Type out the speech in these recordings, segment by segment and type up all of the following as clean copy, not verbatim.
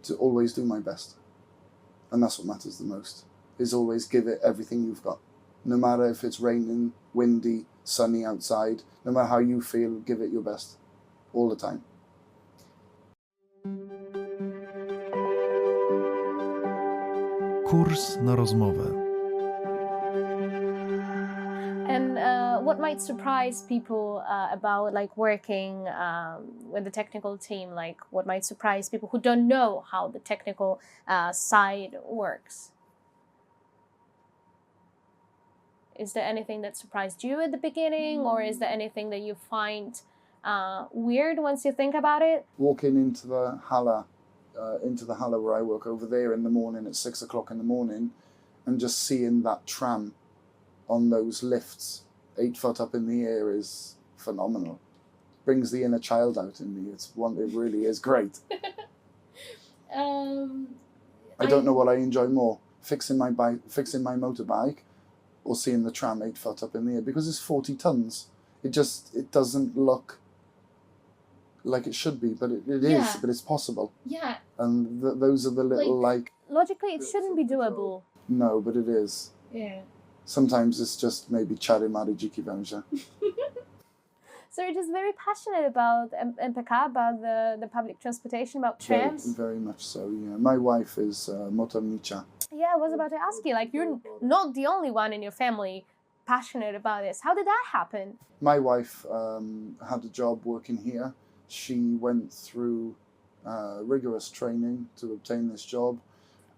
to always do my best. And that's what matters the most, is always give it everything you've got. No matter if it's raining, windy, sunny outside, no matter how you feel, give it your best. All the time. Kurs na rozmowę. And what might surprise people about like working with the technical team? Like what might surprise people who don't know how the technical side works? Is there anything that surprised you at the beginning, or is there anything that you find weird once you think about it? Walking into the Halle where I work over there in the morning at 6 o'clock in the morning, and just seeing that tram on those lifts 8 foot up in the air is phenomenal. Brings the inner child out in me. It really is great. I don't know what I enjoy more, fixing my motorbike, or seeing the tram 8 foot up in the air, because it's 40 tons. It doesn't look like it should be, but it is, but it's possible. Yeah. And those are the little logically it shouldn't be doable. No, but it is. Yeah. Sometimes it's just maybe czary mary dziki węże. So you're just very passionate about MPK, about the public transportation, about trams? Very much so, yeah. My wife is motornicza. Yeah, I was about to ask you, like, you're not the only one in your family passionate about this. How did that happen? My wife had a job working here. She went through rigorous training to obtain this job,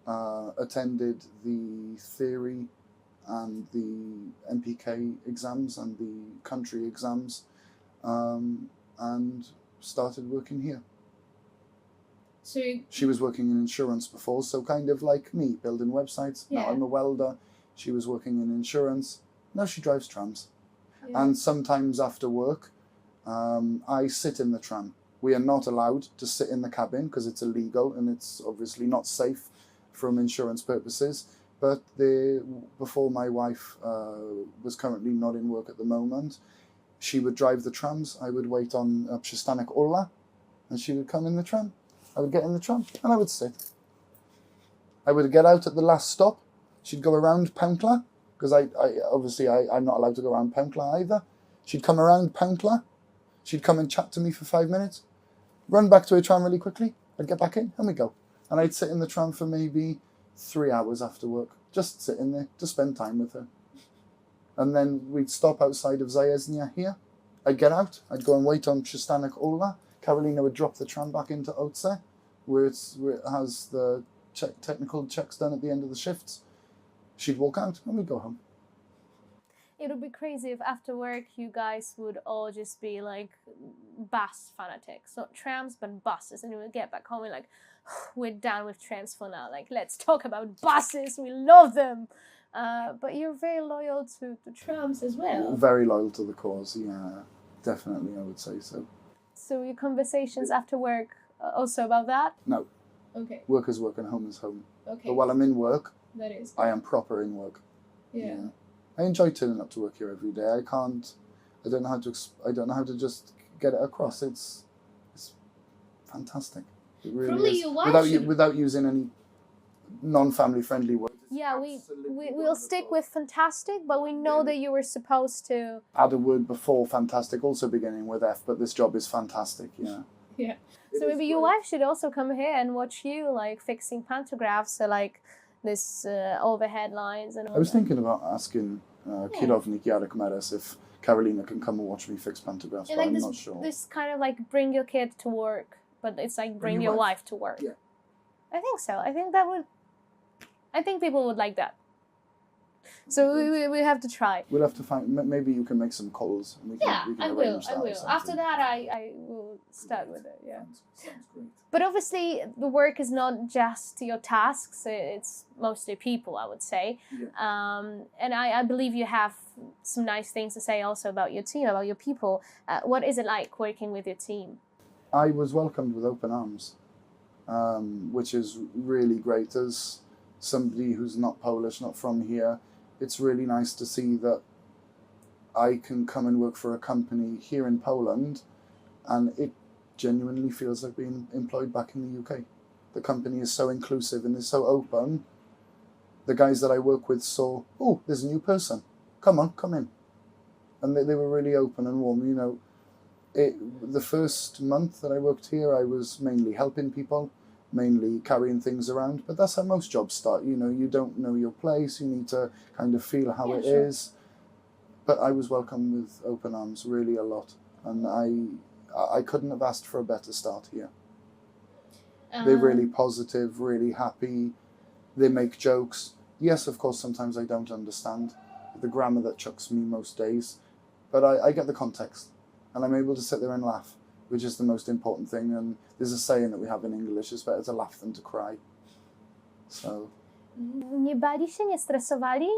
attended the theory and the MPK exams and the country exams, and started working here. So she was working in insurance before, so kind of like me, building websites. Yeah. Now I'm a welder. She was working in insurance. Now she drives trams. Yeah. And sometimes after work, I sit in the tram. We are not allowed to sit in the cabin because it's illegal and it's obviously not safe from insurance purposes. But before my wife was currently not in work at the moment, she would drive the trams. I would wait on przystanek Ola, and she would come in the tram. I would get in the tram and I would sit. I would get out at the last stop. She'd go around Pętla, because I'm not allowed to go around Pętla either. She'd come around Pętla. She'd come and chat to me for 5 minutes, run back to her tram really quickly. I'd get back in and we'd go. And I'd sit in the tram for maybe 3 hours after work, just sitting there to spend time with her. And then we'd stop outside of Zajezdnia here. I'd get out. I'd go and wait on przystanek Ola. Karolina would drop the tram back into Otse, where it has the technical checks done at the end of the shifts. She'd walk out and we'd go home. It would be crazy if after work you guys would all just be like bus fanatics. Not trams, but buses. And you would get back home and like, we're done with trams for now. Like, let's talk about buses. We love them. But you're very loyal to trams as well. Very loyal to the cause, yeah. Definitely, I would say so. So your conversations after work also about that? No. Okay. Work is work and home is home. Okay. But while I'm in work, That is. I am proper in work. Yeah. I enjoy turning up to work here every day. I don't know how to just get it across. It's fantastic. It really Probably is. your wife Without using any non-family friendly words. Yeah, we'll stick with fantastic, but we know that you were supposed to add a word before fantastic, also beginning with F, but this job is fantastic, yeah. Yeah. So maybe your wife should also come here and watch you like fixing pantographs, so like this overhead lines and all I was that. thinking about asking kierownikiem if Karolina can come and watch me fix pantographs, but like I'm this, not sure. This kind of like bring your kid to work, but it's like bring your wife to work. Yeah. I think so. I think people would like that. So we have to try. We'll have to find. Maybe you can make some calls. And we can I will. arrange that or something. After that, I will start with it. Yeah. Sounds great. But obviously, the work is not just your tasks. It's mostly people, I would say. Yeah. And I believe you have some nice things to say also about your team, about your people. What is it like working with your team? I was welcomed with open arms, which is really great. As somebody who's not Polish, not from here, it's really nice to see that I can come and work for a company here in Poland and it genuinely feels like being employed back in the UK. the company is so inclusive and is so open. The guys that I work with saw, oh, there's a new person. Come on, come in. And they were really open and warm. You know, the first month that I worked here, I was mainly helping people, mainly carrying things around. But that's how most jobs start. You know, you don't know your place. You need to kind of feel how it is. But I was welcomed with open arms, really a lot. And I couldn't have asked for a better start here. They're really positive, really happy. They make jokes. Yes, of course, sometimes I don't understand the grammar that chucks me most days. But I get the context. And I'm able to sit there and laugh, which is the most important thing. And there's a saying that we have in English, it's better to laugh than to cry. So... Nie bali się, nie stresowali?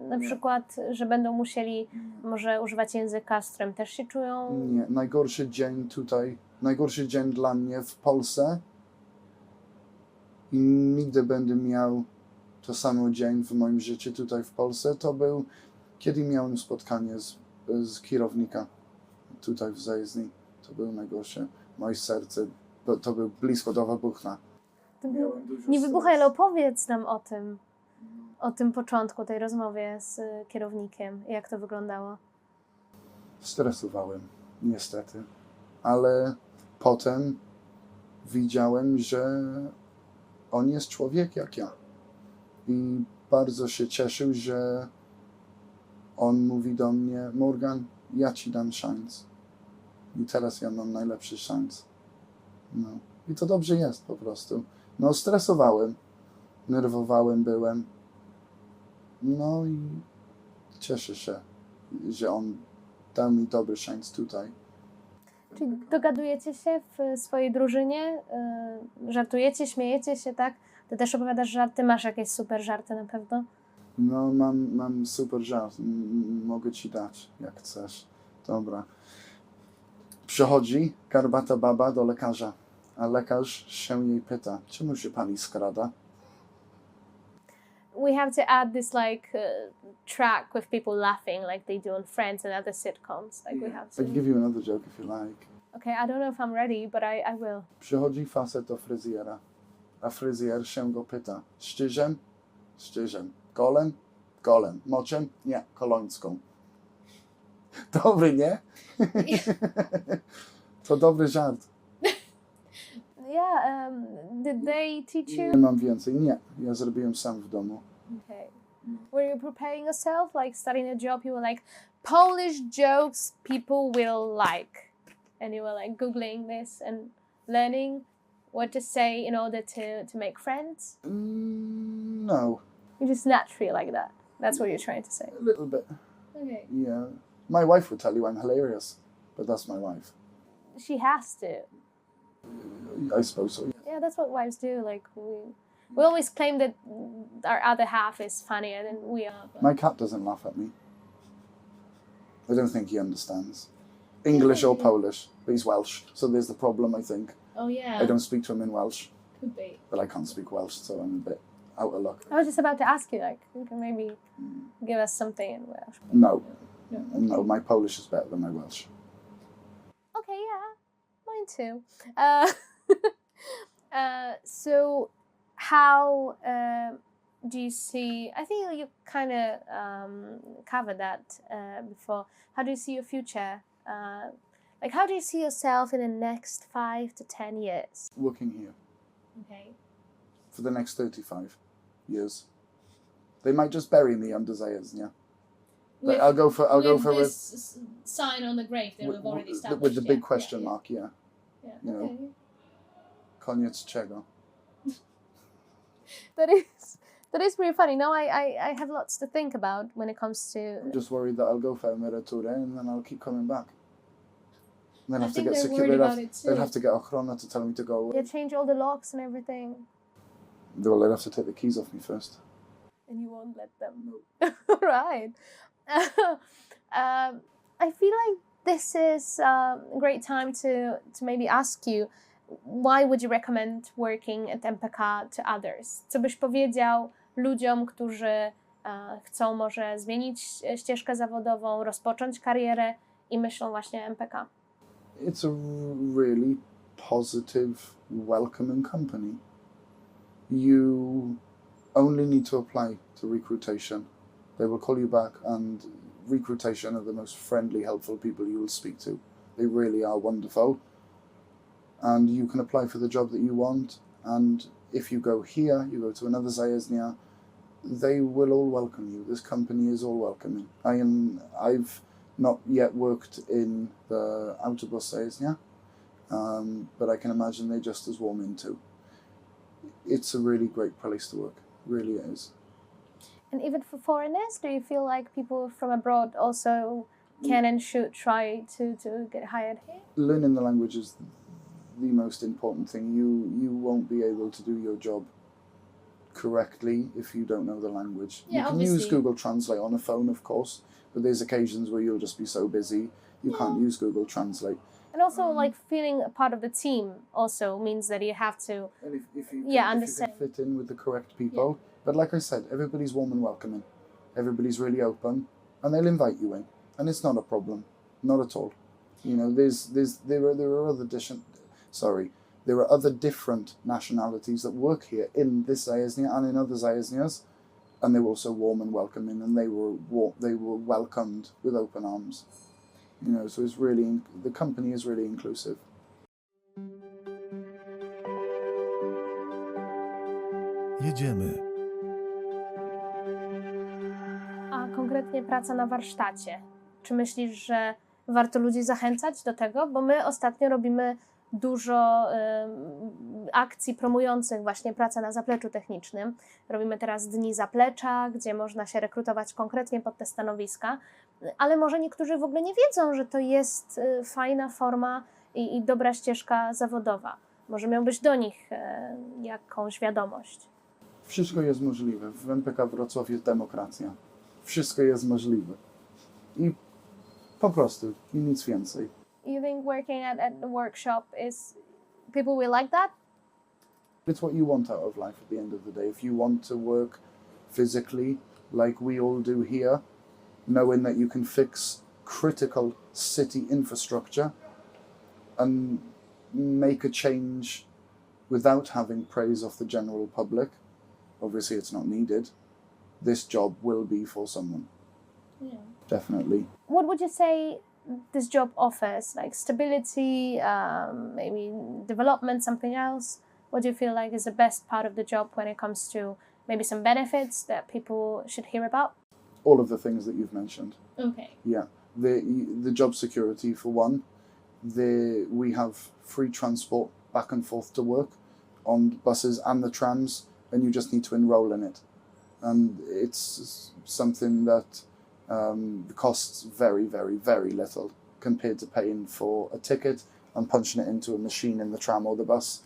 Na przykład, że będą musieli może używać języka, z którym też się czują? Nie, najgorszy dzień tutaj, najgorszy dzień dla mnie w Polsce i nigdy będę miał to samo dzień w moim życiu tutaj w Polsce, to był, kiedy miałem spotkanie z kierownika tutaj w zajezdni. To było najgorsze. Moje serce, to było blisko do wybuchnia. Nie wybuchaj, ale opowiedz nam o tym początku, tej rozmowie z kierownikiem. Jak to wyglądało? Stresowałem, niestety. Ale potem widziałem, że on jest człowiek jak ja. I bardzo się cieszył, że on mówi do mnie, Morgan, ja ci dam szans. I teraz ja mam najlepszy szans. No. I to dobrze jest po prostu. No, stresowałem, nerwowałem byłem. No i cieszę się, że on dał mi dobry szans tutaj. Czyli dogadujecie się w swojej drużynie? Żartujecie, śmiejecie się, tak? Ty też opowiadasz żarty? Masz jakieś super żarty na pewno? No, mam super żart. Mogę ci dać, jak chcesz. Dobra. Przychodzi garbata baba do lekarza. A lekarz się jej pyta, czemu się pani skrada? We have to add this track with people laughing like they do on Friends and other sitcoms. We have to. I'll give you another joke if you like. Okay, I don't know if I'm ready, but I will. Przychodzi facet do fryzjera, a fryzjer się go pyta, szczyżem? Szczyżem. Golem? Golem. Moczem? Nie, kolońską. Dobry, nie? To dobry żart. Yeah, did they teach you? Nie mam więcej. Nie, ja zrobiłem sam w domu. Okay. Were you preparing yourself, like studying a job? You were like, Polish jokes people will like. And you were like Googling this and learning what to say in order to make friends? No. You're just naturally like that. That's what you're trying to say. A little bit. Okay. Yeah. My wife would tell you I'm hilarious, but that's my wife. She has to. I suppose so. Yeah, that's what wives do. Like we always claim that our other half is funnier than we are. But... My cat doesn't laugh at me. I don't think he understands English or Polish, but he's Welsh, so there's the problem, I think. Oh yeah. I don't speak to him in Welsh. Could be. But I can't speak Welsh, so I'm a bit out of luck. I was just about to ask you, like, you can maybe give us something in Welsh. No. No. No, my Polish is better than my Welsh. Okay, yeah, mine too. So how do you see, I think you kind of covered that before, how do you see your future? Like, how do you see yourself in the next 5 to 10 years? Working here. Okay. For the next 35 years. They might just bury me under zajezdnia. I'll go for this sign on the grave that we've already established. With the big question mark, yeah. Yeah. You know. Okay. Koniec czego? That is pretty funny. Now I have lots to think about when it comes to... I'm just worried that I'll go for emeryturę and then I'll keep coming back. And then I have to think get they're worried about it too. They'll have to get ochrona to tell me to go away. Yeah, change all the locks and everything. Well, they'll have to take the keys off me first. And you won't let them. No. Right. I feel like this is a great time to maybe ask you, why would you recommend working at MPK to others? Co byś powiedział ludziom, którzy chcą może zmienić ścieżkę zawodową, rozpocząć karierę i myślą właśnie o MPK? It's a really positive, welcoming company. You only need to apply to recruitation. They will call you back, and recruitation are the most friendly, helpful people you will speak to. They really are wonderful. And you can apply for the job that you want, and if you go here, you go to another zajezdnia, they will all welcome you. This company is all welcoming. I've not yet worked in the autobus zajezdnia, but I can imagine they're just as warm in too. It's a really great place to work, really is. And even for foreigners, do you feel like people from abroad also can and should try to get hired here? Learning the language is the most important thing. You won't be able to do your job correctly if you don't know the language. Yeah, you can obviously. use Google Translate on a phone, of course, but there's occasions where you'll just be so busy you can't use Google Translate. And also, like, feeling a part of the team also means that you have to, And if you understand. can fit in with the correct people. But like I said, everybody's warm and welcoming. Everybody's really open, and they'll invite you in, and it's not a problem, not at all. You know, there are other different nationalities that work here in this zajezdnia and in other zajezdnias, and they were also warm and welcoming, and they were welcomed with open arms. You know, so the company is really inclusive. Jedziemy. a konkretnie praca na warsztacie. Czy myślisz, że warto ludzi zachęcać do tego? Bo my ostatnio robimy dużo akcji promujących właśnie pracę na zapleczu technicznym. Robimy teraz dni zaplecza, gdzie można się rekrutować konkretnie pod te stanowiska, ale może niektórzy w ogóle nie wiedzą, że to jest fajna forma i dobra ścieżka zawodowa. Może miałbyś do nich jakąś wiadomość? Wszystko jest możliwe. W MPK Wrocław jest demokracja. Wszystko jest możliwe. I po prostu, i nic więcej. You think working at the workshop is, people will like that? It's what you want out of life at the end of the day. If you want to work physically, like we all do here, knowing that you can fix critical city infrastructure and make a change without having praise of the general public, obviously it's not needed, this job will be for someone. Yeah. Definitely. What would you say this job offers? Like stability, maybe development, something else? What do you feel like is the best part of the job when it comes to maybe some benefits that people should hear about? All of the things that you've mentioned. Okay. Yeah. The job security, for one. We have free transport back and forth to work on buses and the trams, and you just need to enroll in it. And it's something that costs very, very, very little compared to paying for a ticket and punching it into a machine in the tram or the bus.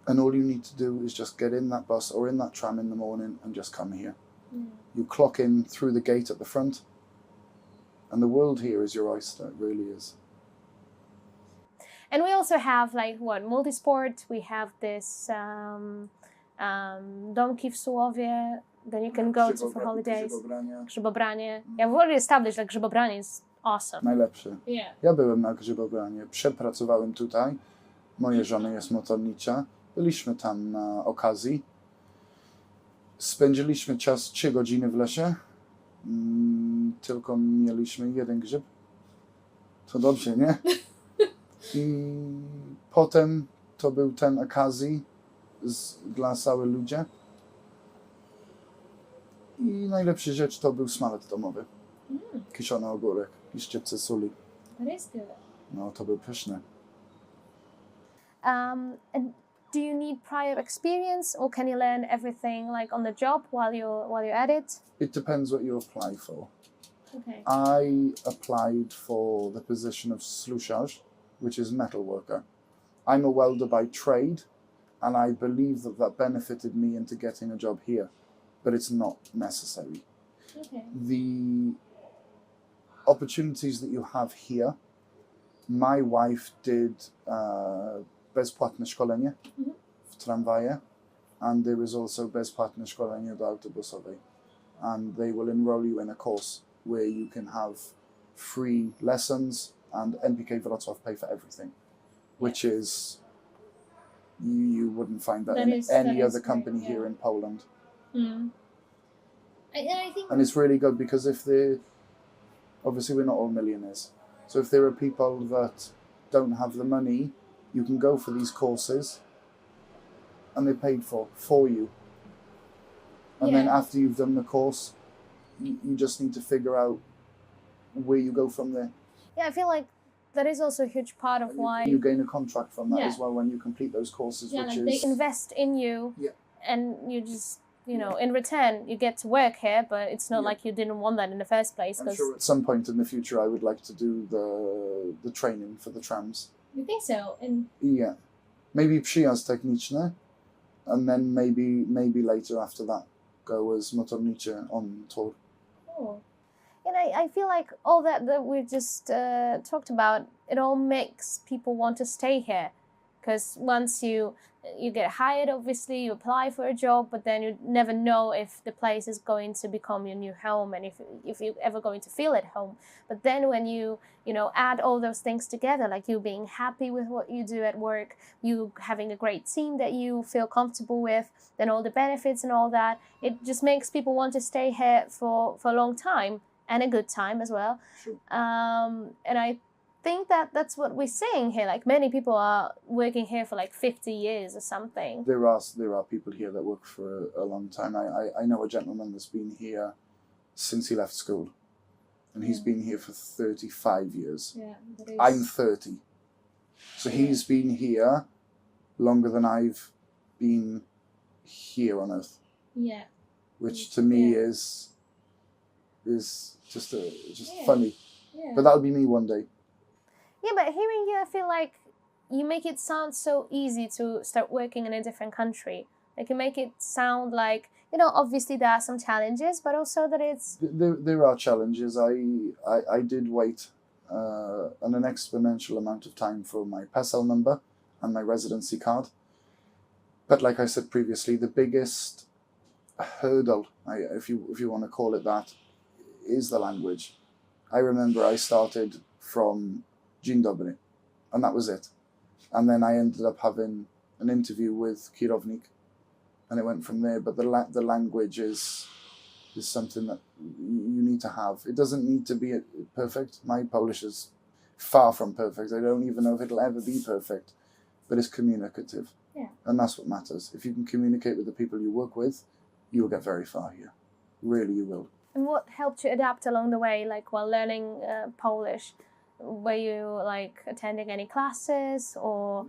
And all you need to do is just get in that bus or in that tram in the morning and just come here. Mm. You clock in through the gate at the front, and the world here is your oyster, it really is. And we also have multisport. We have this domki w Sułowie. Then you can go to for holidays. Grzybobranie. Yeah, we've already established that grzybobranie is awesome. Najlepszy. Yeah. Ja byłem na grzybobranie, przepracowałem tutaj. Moja żona jest motornicza. Byliśmy tam na okazji. Spędziliśmy czas 3 godziny w lesie. Tylko mieliśmy jeden grzyb. To dobrze, nie? I potem to był ten okazji dla całych ludzi. I najlepsza rzecz to był smalec domowy. Kiszony ogórek i szczypce soli. That is good. No, to był pyszne. And do you need prior experience, or can you learn everything like on the job while you're at it? It depends what you apply for. Okay. I applied for the position of sluisaż, which is metal worker. I'm a welder by trade, and I believe that benefited me into getting a job here, but it's not necessary. Okay. The opportunities that you have here, my wife did bezpłatne szkolenie w tramwaje, and there is also bezpłatne szkolenie do autobusowej, and they will enroll you in a course where you can have free lessons, and MPK Wrocław pay for everything, which is You wouldn't find that in any other company here in Poland. I think, and it's really good because obviously we're not all millionaires. So if there are people that don't have the money, you can go for these courses and they're paid for you. And then after you've done the course, you just need to figure out where you go from there. Yeah, I feel like that is also a huge part of why you gain a contract from that as well when you complete those courses, which is... they invest in you and you just, in return, you get to work here, but it's not like you didn't want that in the first place. I'm sure at some point in the future I would like to do the training for the trams. You think so? Yeah. Maybe przyjazd techniczny, and then maybe later after that go as motornicze on tour. Oh. And I feel like all that we just talked about, it all makes people want to stay here. Because once you get hired, obviously, you apply for a job, but then you never know if the place is going to become your new home and if you're ever going to feel at home. But then when you add all those things together, like you being happy with what you do at work, you having a great team that you feel comfortable with, then all the benefits and all that, it just makes people want to stay here for a long time and a good time as well. Sure. And I think that's what we're seeing here. Like many people are working here for like 50 years or something. There are people here that work for a long time. I know a gentleman that's been here since he left school, and he's been here for 35 years. Yeah, I'm 30, so he's been here longer than I've been here on Earth. Yeah, which to me is just funny. Yeah. But that'll be me one day. Yeah, but hearing you, I feel like you make it sound so easy to start working in a different country. Like you make it sound like, obviously there are some challenges, but also that it's... There are challenges. I did wait an exponential amount of time for my PESEL number and my residency card. But like I said previously, the biggest hurdle, if you want to call it that, is the language. I remember I started from Dzień dobry, and that was it. And then I ended up having an interview with kierownik, and it went from there. But the language is something that you need to have. It doesn't need to be perfect. My Polish is far from perfect. I don't even know if it'll ever be perfect, but it's communicative. Yeah. And that's what matters. If you can communicate with the people you work with, you will get very far here. Really, you will. And what helped you adapt along the way, like while learning Polish? Were you like attending any classes, or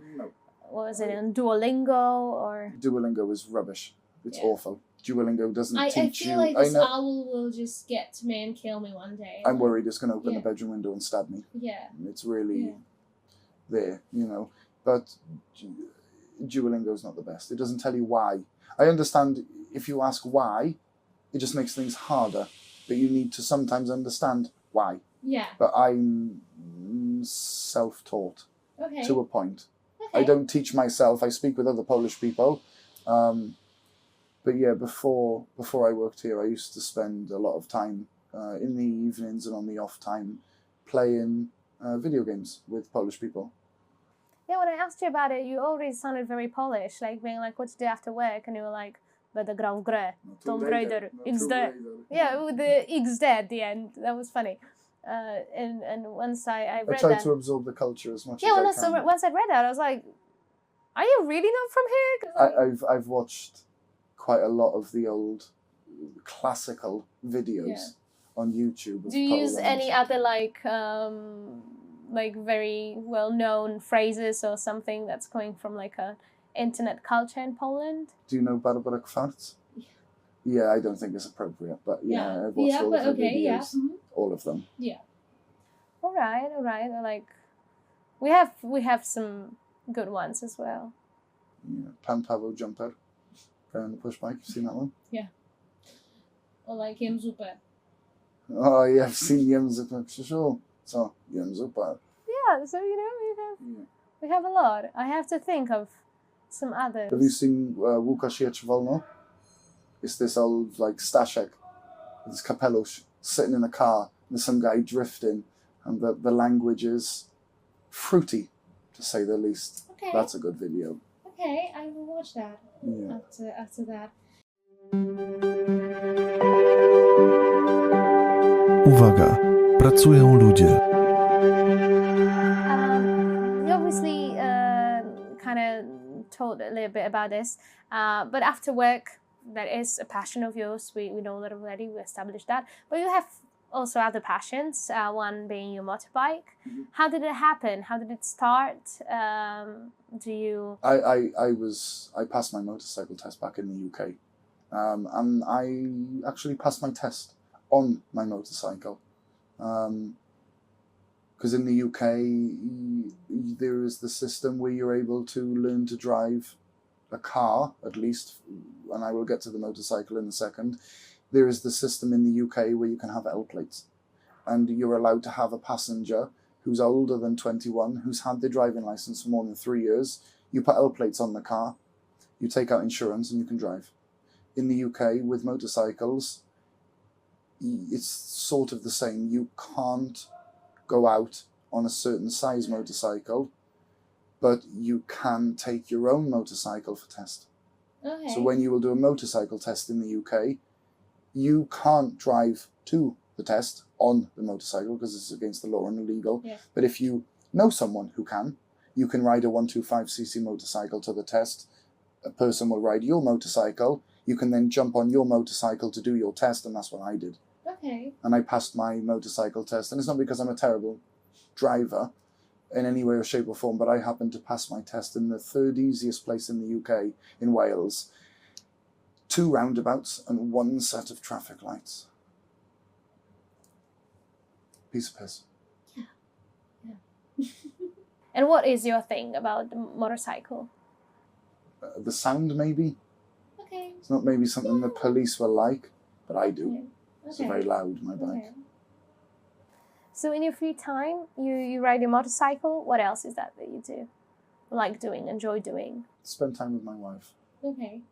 was it in Duolingo? Or Duolingo is rubbish. It's awful. Duolingo doesn't teach you. I feel like this owl will just get to me and kill me one day. I'm worried it's going to open the bedroom window and stab me. Yeah. It's really there, But Duolingo's not the best. It doesn't tell you why. I understand if you ask why, it just makes things harder. But you need to sometimes understand why. Yeah. But I'm self-taught to a point. Okay. I don't teach myself. I speak with other Polish people. But yeah, before I worked here, I used to spend a lot of time in the evenings and on the off time playing video games with Polish people. Yeah, when I asked you about it, you already sounded very Polish, like being like, what do you do after work? And you were like, będę grał w grę, Tomb Raider, XD. Yeah, with the XD at the end. That was funny. And once I read that... I tried to absorb the culture as much as I can. So once I read that, I was like, are you really not from here? I've watched quite a lot of the old classical videos on YouTube. Do you use any other like very well-known phrases or something that's coming from like a internet culture in Poland? Do you know Barbara Kwartz? Yeah, I don't think it's appropriate, but I've watched all of the videos, all of them. Yeah. All right. Like, we have some good ones as well. Yeah, Pan Paweł jumper, guy on the push bike. You've seen that one? Yeah. Or like jem zupę. Oh yeah, I've seen jem zupę. Sure. So jem zupę. Yeah, so we have a lot. I have to think of some others. Have you seen Łukasz Jedź Wolno? It's this old like Staszek, this kapelusz sitting in a car. There's some guy drifting, and the language is fruity, to say the least. Okay. That's a good video. Okay, I will watch that Yeah. after that. Uwaga, pracują ludzie. You obviously kind of told a little bit about this, but after work, that is a passion of yours. We know that already. We established that. But you have also other passions. One being your motorbike. Mm-hmm. How did it happen? How did it start? Do you? I passed my motorcycle test back in the UK, and I actually passed my test on my motorcycle. Because in the UK, there is the system where you're able to learn to drive a car, at least, and I will get to the motorcycle in a second. There is the system in the UK where you can have L plates, and you're allowed to have a passenger who's older than 21, who's had their driving license for more than 3 years. You put L plates on the car, you take out insurance, and you can drive. In the UK, with motorcycles, it's sort of the same. You can't go out on a certain size motorcycle, but you can take your own motorcycle for test. Okay. So when you will do a motorcycle test in the UK, you can't drive to the test on the motorcycle because it's against the law and illegal. Yeah. But if you know someone who can, you can ride a 125cc motorcycle to the test. A person will ride your motorcycle. You can then jump on your motorcycle to do your test, and that's what I did. Okay. And I passed my motorcycle test. And it's not because I'm a terrible driver in any way or shape or form, but I happened to pass my test in the third easiest place in the UK, in Wales. 2 roundabouts and 1 set of traffic lights. Piece of piss. Yeah. And what is your thing about the motorcycle? The sound, maybe. Okay. It's not maybe something the police will like, but I do. Okay. It's very loud, my bike. Okay. So in your free time, you ride your motorcycle. What else is that you do? Like doing, enjoy doing? Spend time with my wife. Okay.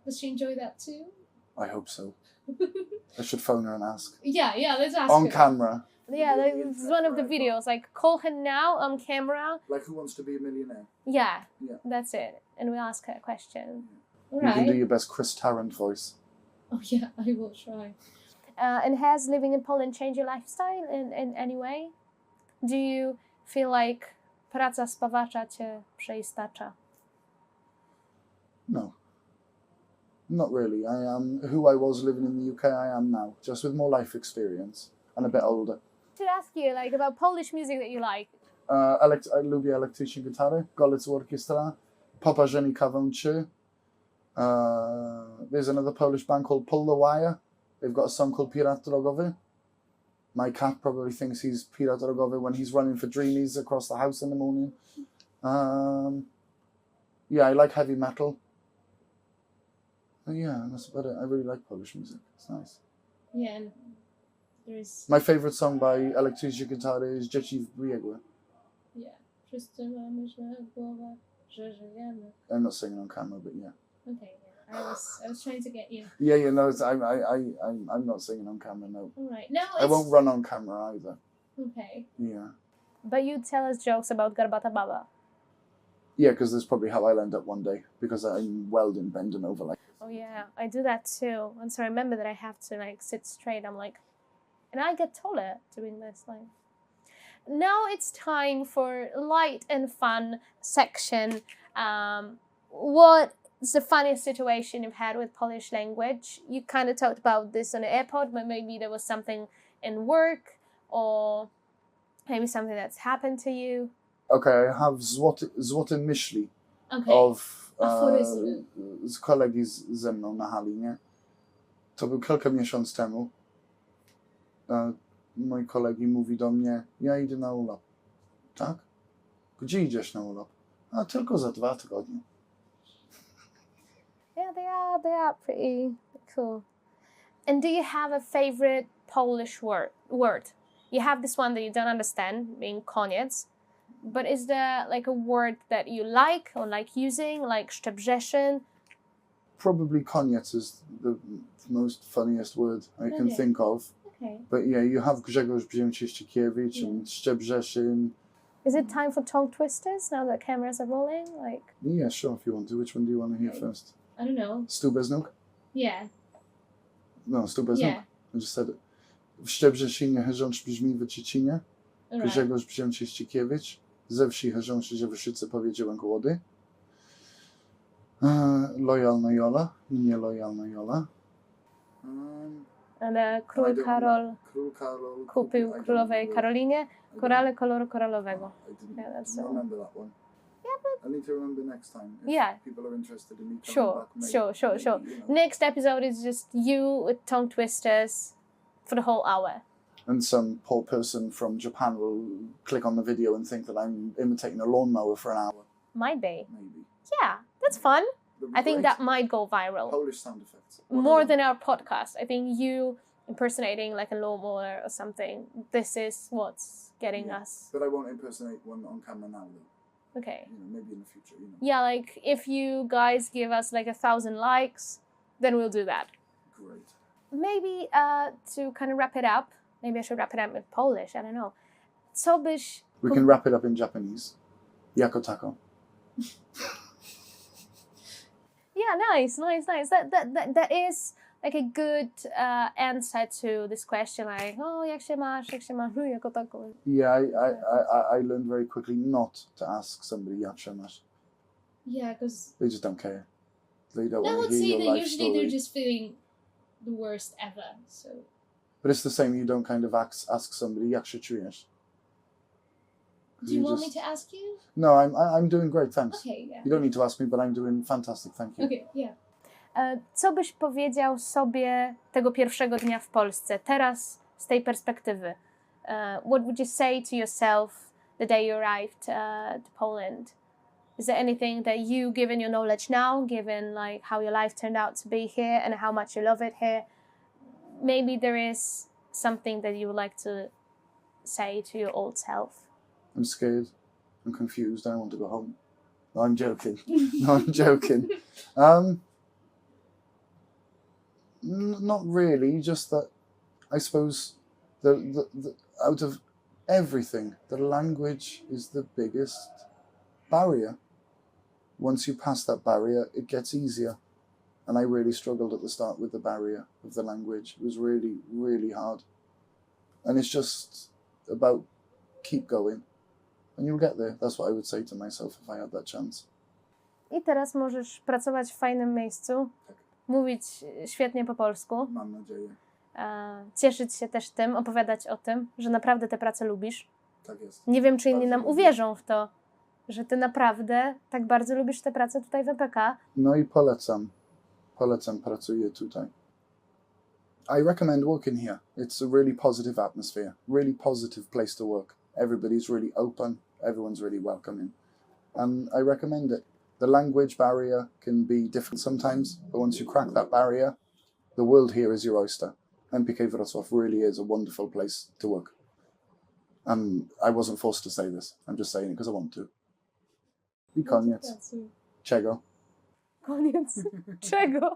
Does she enjoy that too? I hope so. I should phone her and ask. Yeah, let's ask On her. camera. Yeah, it's one of the videos. Like, call her now on camera. Like Who Wants to Be a Millionaire? Yeah, Yeah. that's it. And we ask her a question. All You can do right. your best Chris Tarrant voice. Oh yeah, I will try. And has living in Poland changed your lifestyle in any way? Do you feel like praca spawacza cię przeistacza? No. Not really. I am who I was living in the UK, I am now. Just with more life experience and a bit older. I should ask you like about Polish music that you like. I lubię elektryczne gitary, golec orchestra, poparzeni kawę czy. There's another Polish band called Pull the Wire. They've got a song called Pirat Drogowy. My cat probably thinks he's Pirat Drogowy when he's running for dreamies across the house in the morning. Yeah, I like heavy metal. Yeah, that's about it. I really like Polish music. It's nice. Yeah, and there's My favourite song by elektryczne gitary is Dzieci w Biegłe. yeah. Wszyscy mamy źle w głowach, że żyjemy. I'm not singing on camera, but yeah. Okay, yeah. I was trying to get you. Yeah, no, I'm not singing on camera, no. All right. No, I won't run on camera either. Okay. Yeah. But you tell us jokes about Garbata Baba. Yeah, because that's probably how I'll end up one day, because I'm welding, bending over like. Oh yeah, I do that too. And so I remember that I have to like sit straight. I'm like, and I get taller doing this. Like, now it's time for light and fun section. What's the funniest situation you've had with Polish language? You kind of talked about this on the airport, but maybe there was something in work or maybe something that's happened to you. Okay, I have złote myśli Okay. of Aforyzmy. z kolegi ze mną na hali, nie? To był kilka miesięcy temu. Mój kolegi mówi do mnie, ja idę na urlop. Tak? Gdzie idziesz na urlop? A tylko za 2 tygodnie. Yeah, they are pretty cool. And do you have a favorite Polish word? You have this one that you don't understand, being koniec. But is there like a word that you like or like using, like szczebrzeszyn? Probably koniec is the most funniest word I can think of. Okay. But yeah, you have Grzegorz Brzęczyszczykiewicz and Szczebrzeszyn. Is it time for tongue twisters now that cameras are rolling? Like, Yeah, sure, if you want to. Which one do you want to hear first? I don't know. Stół bez nóg? Yeah. No, stół bez nóg. Yeah. I just said it. W szczebrze sinie herzącz brzmi w Ciecinie, Alright. Grzegorz brzmią Cieścikiewicz, ze wsi herząc się Wyszycy powiedziałem głody. Lojalna Jola i nielojalna Jola. Ale król Karol Król Karol kupił królowej Karolinie korale koloru koralowego. I didn't Yeah, that's all. remember that one. Yeah, but I need to remember next time. If Yeah. people are interested in me coming Sure, back, maybe, sure. maybe, you know. Next episode is just you with tongue twisters for the whole hour. And some poor person from Japan will click on the video and think that I'm imitating a lawnmower for an hour. Might be. Maybe. Yeah, that's fun. That'd be I think great. that might go viral. Polish sound effects. More than our podcast. I think you impersonating like a lawnmower or something. This is what's getting Yeah. us. But I won't impersonate one on camera now, though. Okay. You know, maybe in the future. You know. Yeah, like if you guys give us like 1,000 likes, then we'll do that. Great. Maybe to kind of wrap it up, maybe I should wrap it up in Polish, I don't know. Co byś... We can wrap it up in Japanese. Jako-tako. Yeah, nice. That is like a good answer to this question, like, oh, jak się masz, jako tako. Yeah, I learned very quickly not to ask somebody jak się masz. Yeah, because They just don't care. They don't I want would to hear say your that life usually story. they're just feeling the worst ever, so... But it's the same. You don't kind of ask somebody jak się czujesz. Do you want me to ask you? No, I'm doing great, thanks. Okay, yeah. You don't need to ask me, but I'm doing fantastic, thank you. Okay, yeah. Co byś powiedział sobie tego pierwszego dnia w Polsce, teraz z tej perspektywy? What would you say to yourself the day you arrived to Poland? Is there anything that you, given your knowledge now, given like how your life turned out to be here and how much you love it here, maybe there is something that you would like to say to your old self? I'm scared. I'm confused. I don't want to go home. No, I'm joking. No, I'm joking. Not really. Just that I suppose the out of everything, the language is the biggest barrier. Once you pass that barrier, it gets easier. And I really struggled at the start with the barrier of the language. It was really, really hard. And it's just about keep going. And you'll get there. That's what I would say to myself if I had that chance. I teraz możesz pracować w fajnym miejscu, Tak. mówić świetnie po polsku, Mam nadzieję. cieszyć się też tym, opowiadać o tym, że naprawdę tę pracę lubisz. Tak jest. Nie wiem, czy inni Bardzo nam lubię. uwierzą w to, że ty naprawdę tak bardzo lubisz tę pracę tutaj w MPK. No i polecam. Polecam, pracuję tutaj. I recommend working here. It's a really positive atmosphere, really positive place to work. Everybody's really open, everyone's really welcoming. And I recommend it. The language barrier can be different sometimes, but once you crack that barrier, the world here is your oyster. MPK Wrocław really is a wonderful place to work. And I wasn't forced to say this. I'm just saying it because I want to. I koniec. Czego? Koniec. Czego?